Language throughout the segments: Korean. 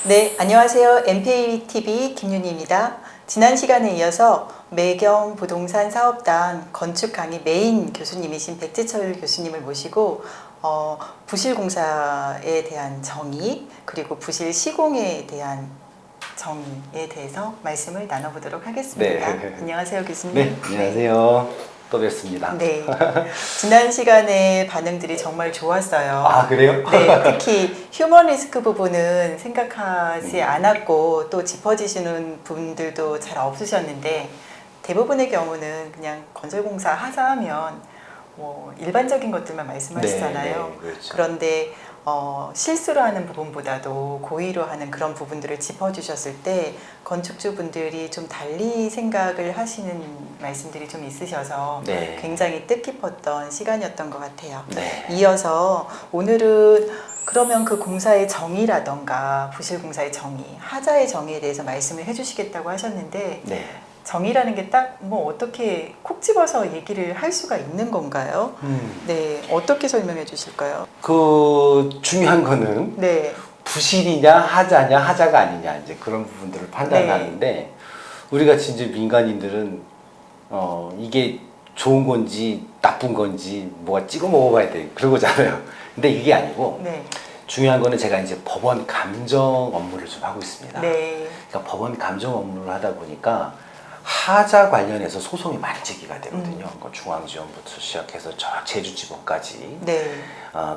네, 안녕하세요. MPATV 김윤희입니다. 지난 시간에 이어서 매경 부동산 사업단 건축 강의 메인 교수님이신 백지철 교수님을 모시고 부실공사에 대한 정의 그리고 부실 시공에 대한 정의에 대해서 말씀을 나눠보도록 하겠습니다. 네. 안녕하세요, 교수님. 네, 안녕하세요. 또 뵙습니다. 네, 지난 시간에 반응들이 정말 좋았어요. 아, 그래요? 네, 특히 휴먼 리스크 부분은 생각하지 않았고 또 짚어지시는 분들도 잘 없으셨는데 대부분의 경우는 그냥 건설공사 하자하면 뭐 일반적인 것들만 말씀하시잖아요. 네, 그렇죠. 그런데 실수로 하는 부분보다도 고의로 하는 그런 부분들을 짚어주셨을 때 건축주분들이 좀 달리 생각을 하시는 말씀들이 좀 있으셔서 네. 굉장히 뜻깊었던 시간이었던 것 같아요. 네. 이어서 오늘은 그러면 그 공사의 정의라던가 부실공사의 정의, 하자의 정의에 대해서 말씀을 해주시겠다고 하셨는데 네. 정의라는 게 딱 뭐 어떻게 콕 집어서 얘기를 할 수가 있는 건가요? 네, 어떻게 설명해 주실까요? 그 중요한 거는 네, 부실이냐 하자냐 하자가 아니냐 이제 그런 부분들을 판단하는데 우리 같이 이제 민간인들은 이게 좋은 건지 나쁜 건지 뭐가 찍어 먹어봐야 돼 그러고잖아요. 근데 이게 아니고 네, 중요한 거는 제가 이제 법원 감정 업무를 좀 하고 있습니다. 네, 그러니까 법원 감정 업무를 하다 보니까 하자 관련해서 소송이 많이 제기가 되거든요. 그러니까 중앙지원부터 시작해서 저 제주지법까지 네,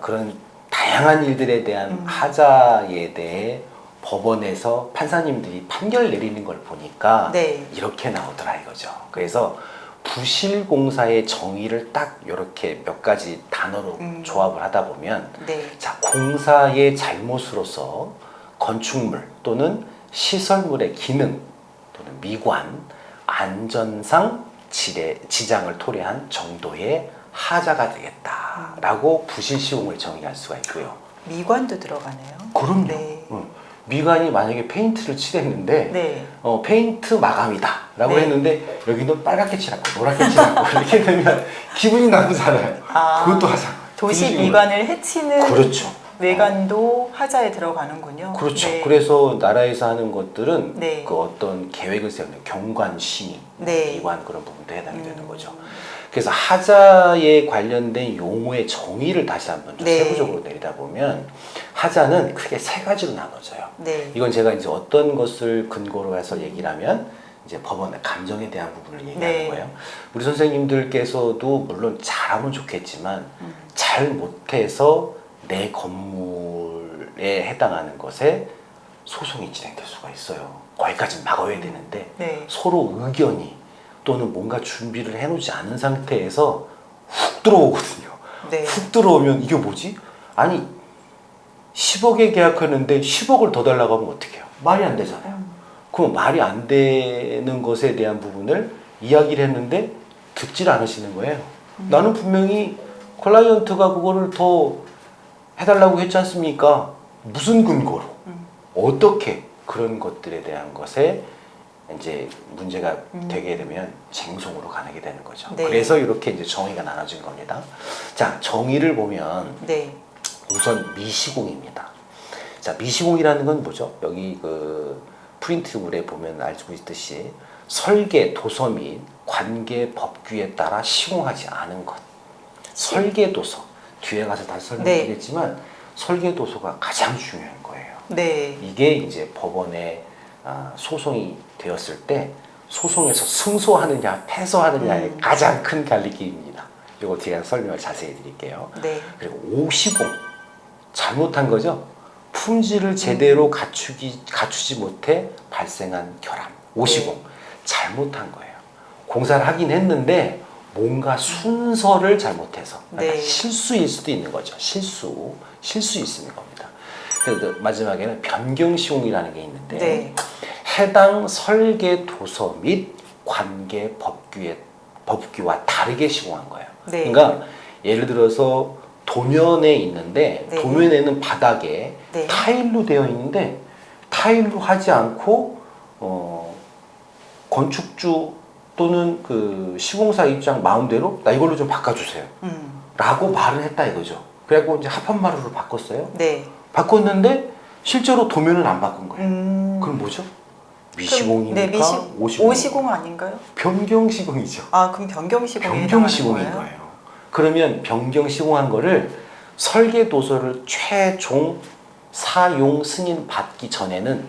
그런 다양한 일들에 대한 하자에 대해 법원에서 판사님들이 판결 내리는 걸 보니까 네. 이렇게 나오더라 이거죠. 그래서 부실공사의 정의를 딱 이렇게 몇 가지 단어로 조합을 하다 보면 네, 자, 공사의 잘못으로서 건축물 또는 시설물의 기능 또는 미관, 안전상 지장을 토래한 정도의 하자가 되겠다라고 부실시공을 정의할 수가 있고요. 미관도 들어가네요. 그럼요. 네, 미관이 만약에 페인트를 칠했는데 네, 페인트 마감이다 라고 네. 했는데 여기는 빨갛게 칠하고 노랗게 칠하고 이렇게 되면 기분이 나쁘잖아요. 그것도 하자. 도시 부실시공을. 미관을 해치는 그렇죠. 외관도 하자에 들어가는군요. 그렇죠. 네. 그래서 나라에서 하는 것들은 네. 그 어떤 계획을 세우는 경관, 심의, 네. 미관 그런 부분도 해당이 되는 거죠. 그래서 하자에 관련된 용어의 정의를 다시 한번 좀 네. 세부적으로 내리다 보면 하자는 크게 세 가지로 나눠져요. 네. 이건 제가 이제 어떤 것을 근거로 해서 얘기를 하면 이제 법원의 감정에 대한 부분을 얘기하는 네. 거예요. 우리 선생님들께서도 물론 잘하면 좋겠지만 잘 못해서 내 건물에 해당하는 것에 소송이 진행될 수가 있어요. 거기까지 막아야 되는데 네. 서로 의견이 또는 뭔가 준비를 해놓지 않은 상태에서 훅 들어오거든요. 네. 훅 들어오면 이게 뭐지? 아니 10억에 계약하는데 10억을 더 달라고 하면 어떡해요? 말이 안 되잖아요. 그럼 말이 안 되는 것에 대한 부분을 이야기를 했는데 듣질 않으시는 거예요. 나는 분명히 클라이언트가 그거를 더 해달라고 했지 않습니까? 무슨 근거로? 어떻게? 그런 것들에 대한 것에 이제 문제가 되게 되면 쟁송으로 가게 되는 거죠. 네. 그래서 이렇게 이제 정의가 나눠진 겁니다. 자, 정의를 보면 네. 우선 미시공입니다. 자, 미시공이라는 건 뭐죠? 여기 그 프린트물에 보면 알고 있듯이 설계, 도서 및 관계 법규에 따라 시공하지 않은 것. 설계 도서. 뒤에 가서 다시 설명드리겠지만 설계 도서가 가장 중요한 거예요. 네. 이게 이제 법원에 소송이 되었을 때 소송에서 승소하느냐 패소하느냐의 가장 큰 갈림길입니다. 이거 뒤에 가서 설명을 자세히 드릴게요. 네. 그리고 50공 잘못한 거죠. 품질을 제대로 갖추지 못해 발생한 결함. 50공 잘못한 거예요. 공사를 하긴 했는데 뭔가 순서를 잘못해서 그러니까 네. 실수일 수도 있는 거죠. 실수 있는 겁니다. 그래서 마지막에는 변경 시공이라는 게 있는데 네. 해당 설계 도서 및 관계 법규와 다르게 시공한 거예요. 네. 그러니까 예를 들어서 도면에 있는데 네. 도면에는 바닥에 네. 타일로 되어 있는데 타일로 하지 않고 건축주 또는 그 시공사 입장 마음대로 나 이걸로 좀 바꿔주세요 라고 말을 했다 이거죠. 그래갖고 이제 합헌마루로 바꿨어요. 네. 바꿨는데 실제로 도면은 안 바꾼 거예요. 그럼 뭐죠? 미시공이니까 네, 오시공 아닌가요? 변경시공이죠. 아, 그럼 변경시공에 변경시공인 해당하는 거예요. 그러면 변경시공한 거를 설계도서를 최종 사용 승인 받기 전에는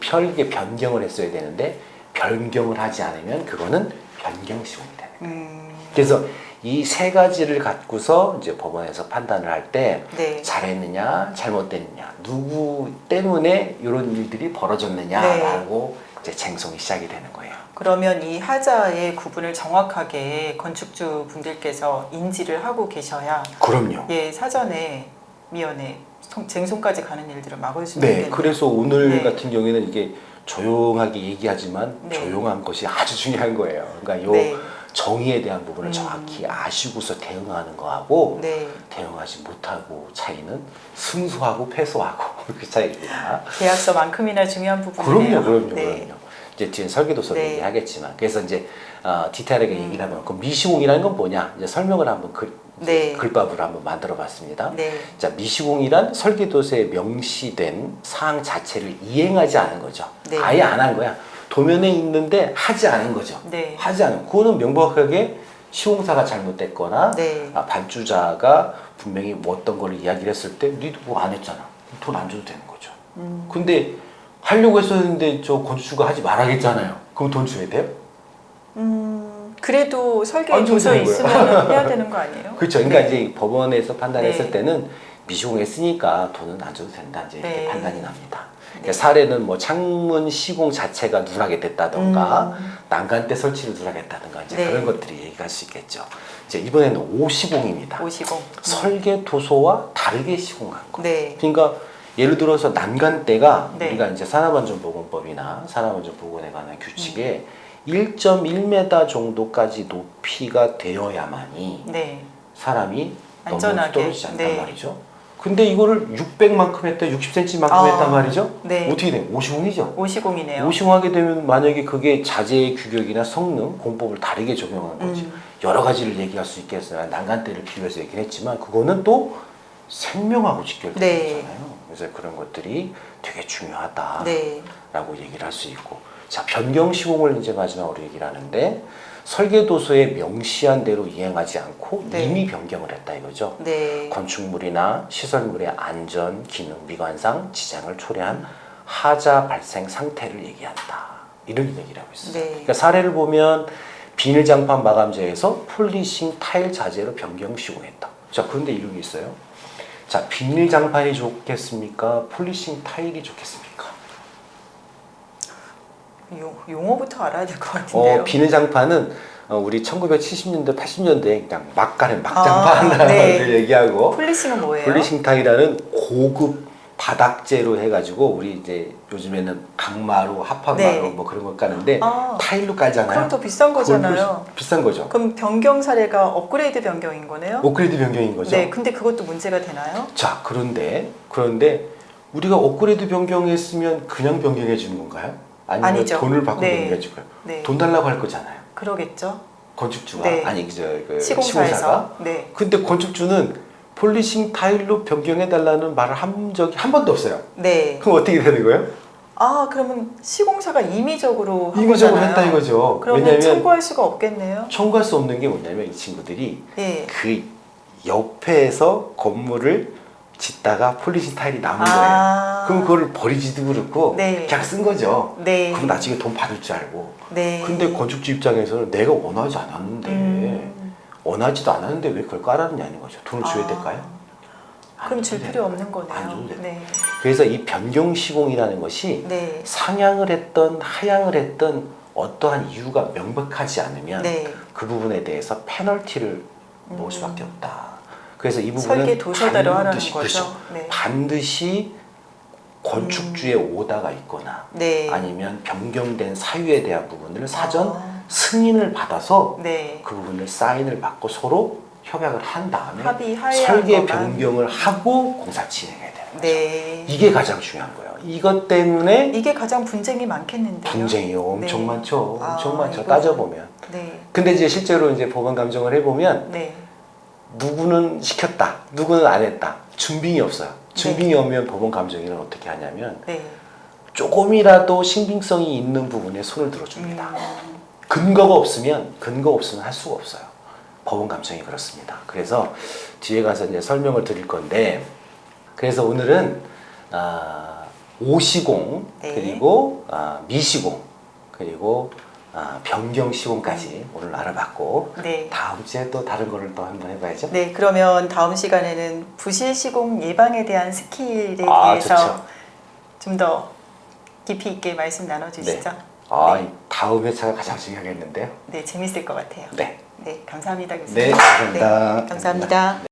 별개 변경을 했어야 되는데 변경을 하지 않으면 그거는 변경시공이 되는 거예요. 그래서 이 세 가지를 갖고서 이제 법원에서 판단을 할 때 네. 잘했느냐 잘못됐느냐 누구 때문에 이런 일들이 벌어졌느냐라고 이제 쟁송이 시작이 되는 거예요. 그러면 이 하자의 구분을 정확하게 건축주 분들께서 인지를 하고 계셔야 그럼요. 예, 사전에 미연에 쟁송까지 가는 일들을 막을 수 있겠네요. 네, 그래서 오늘 네. 같은 경우에는 이게 조용하게 얘기하지만 네. 조용한 것이 아주 중요한 거예요. 그러니까 요 네. 정의에 대한 부분을 정확히 아시고서 대응하는 거하고 네. 대응하지 못하고 차이는 승소하고 패소하고 그 차이입니다. 계약서만큼이나 중요한 부분이네요. 그럼요. 네. 이제 뒤에 설계도서 네. 얘기하겠지만 그래서 이제 디테일하게 얘기를 하면 그 미시공이라는 건 뭐냐 이제 설명을 한번 네. 글밥으로 한번 만들어봤습니다. 네. 자, 미시공이란 설계도서에 명시된 사항 자체를 이행하지 않은 거죠. 네. 아예 안 한 거야. 도면에 있는데 하지 않은 거죠. 네. 하지 않은. 그거는 명백하게 시공사가 잘못됐거나 네. 발주자가 분명히 뭐 어떤 걸 이야기를 했을 때 니도 뭐 안 했잖아. 돈 안 줘도 되는 거죠. 근데 하려고 했었는데 저 건축주가 하지 말아야겠잖아요. 그럼 돈 줘야 돼요? 그래도 설계 안 줘도 도서 되는 거예요. 있으면 해야 되는 거 아니에요? 그렇죠. 그러니까 네. 이제 법원에서 판단했을 네. 때는 미시공했으니까 돈은 안 줘도 된다. 이제 이렇게 네. 판단이 납니다. 그러니까 사례는 뭐 창문 시공 자체가 누락이 됐다던가 난간대 설치를 누락했다던가 이제 네. 그런 것들이 얘기할 수 있겠죠. 이제 이번에는 오시공입니다. 오시공. 설계 도서와 다르게 시공한 거. 네. 그러니까 예를 들어서 난간대가 네. 우리가 이제 산업안전보건법이나 산업안전보건에 관한 규칙에 1.1m 정도까지 높이가 되어야만이 네. 사람이 너무 안전하게. 떨어지지 않단 네. 말이죠. 근데 이거를 600만큼 했다, 60cm만큼 했단 말이죠. 네. 어떻게 돼? 오시공이죠. 오시공이네요. 오시공하게 되면 만약에 그게 자재의 규격이나 성능, 공법을 다르게 적용한 거지. 여러 가지를 얘기할 수 있겠어요. 난간대를 비교해서 얘기를 했지만 그거는 또 생명하고 직결되는 네. 거잖아요. 그래서 그런 것들이 되게 중요하다라고 네. 얘기를 할 수 있고. 자, 변경 시공을 이제 마지막으로 얘기를 하는데 설계도서에 명시한 대로 이행하지 않고 네. 이미 변경을 했다 이거죠. 네. 건축물이나 시설물의 안전, 기능, 미관상 지장을 초래한 하자 발생 상태를 얘기한다. 이런 얘기를 하고 있어요. 네. 그러니까 사례를 보면 비닐장판 마감재에서 폴리싱 타일 자재로 변경 시공했다. 자, 그런데 이런 게 있어요. 자, 비닐장판이 좋겠습니까? 폴리싱 타일이 좋겠습니까? 용어부터 알아야 될 것 같은데요. 비닐장판은 우리 1970년대, 80년대 그냥 막장판이라는 네. 걸 얘기하고 폴리싱은 뭐예요? 폴리싱 타일이라는 고급 바닥재로 해가지고 우리 이제 요즘에는 강마루, 합판마루 네. 뭐 그런 거 까는데 타일로 깔잖아요. 그럼 더 비싼 거잖아요. 비싼 거죠. 그럼 변경 사례가 업그레이드 변경인 거네요? 업그레이드 변경인 거죠. 네, 근데 그것도 문제가 되나요? 자, 그런데 우리가 업그레이드 변경했으면 그냥 변경해 주는 건가요? 아니면 아니죠. 돈을 받고 네. 변경해 줄까요? 네. 돈 달라고 할 거잖아요. 그러겠죠. 건축주가 네. 아니 그 시공사에서. 시공사가. 네. 근데 건축주는 폴리싱 타일로 변경해 달라는 말을 한 적이 한 번도 없어요. 네. 그럼 어떻게 되는 거예요? 그러면 시공사가 임의적으로 한 임의적으로 거잖아요. 했다 이거죠. 그러면 왜냐하면 청구할 수가 없겠네요. 청구할 수 없는 게 뭐냐면 이 친구들이 예. 그 옆에서 건물을 짓다가 폴리싱 타일이 남은 거예요. 그럼 그걸 버리지도 그렇고 네. 그냥 쓴 거죠. 네. 그럼 나중에 돈 받을 줄 알고. 네. 근데 건축주 입장에서는 내가 원하지 않았는데 원하지도 않았는데 왜 그걸 깔았느냐는 거죠. 돈을 줘야 될까요? 그럼 줄 필요 없는 거네요. 안 줘도 돼요. 네. 그래서 이 변경 시공이라는 것이 네. 상향을 했던 하향을 했던 어떠한 이유가 명백하지 않으면 네. 그 부분에 대해서 페널티를 놓을 수밖에 없다. 그래서 이 부분은 설계 도서대로 하라는 반드시, 거죠. 그렇죠. 네. 반드시 건축주의 오다가 있거나 네. 아니면 변경된 사유에 대한 부분을 사전 아. 승인을 받아서 네. 그 부분을 사인을 받고 서로 협약을 한 다음에 합의하에 설계 한 것만. 변경을 하고 공사 진행해야 되는 거죠. 네. 이게 가장 중요한 거예요. 이것 때문에 이게 가장 분쟁이 많겠는데요. 분쟁이 엄청 네. 많죠. 엄청 많죠. 이거- 따져보면. 네. 근데 이제 실제로 이제 법원 감정을 해보면 네. 누구는 시켰다, 누구는 안 했다. 준빙이 없어요. 증빙이 오면 법원 감정인은 어떻게 하냐면 네. 조금이라도 신빙성이 있는 부분에 손을 들어줍니다. 근거가 없으면 할 수가 없어요. 법원 감정이 그렇습니다. 그래서 뒤에 가서 이제 설명을 드릴 건데, 그래서 오늘은 오시공, 네. 그리고 미시공, 그리고 변경 시공까지 오늘 알아봤고, 네. 다음 주에 또 다른 거를 또 한번 해봐야죠. 네, 그러면 다음 시간에는 부실 시공 예방에 대한 스킬에 아, 대해서 좋죠. 좀 더 깊이 있게 말씀 나눠주시죠. 네. 다음 회차가 가장 중요하겠는데요. 네, 재밌을 것 같아요. 네. 네, 감사합니다, 교수님. 네, 감사합니다. 네, 감사합니다.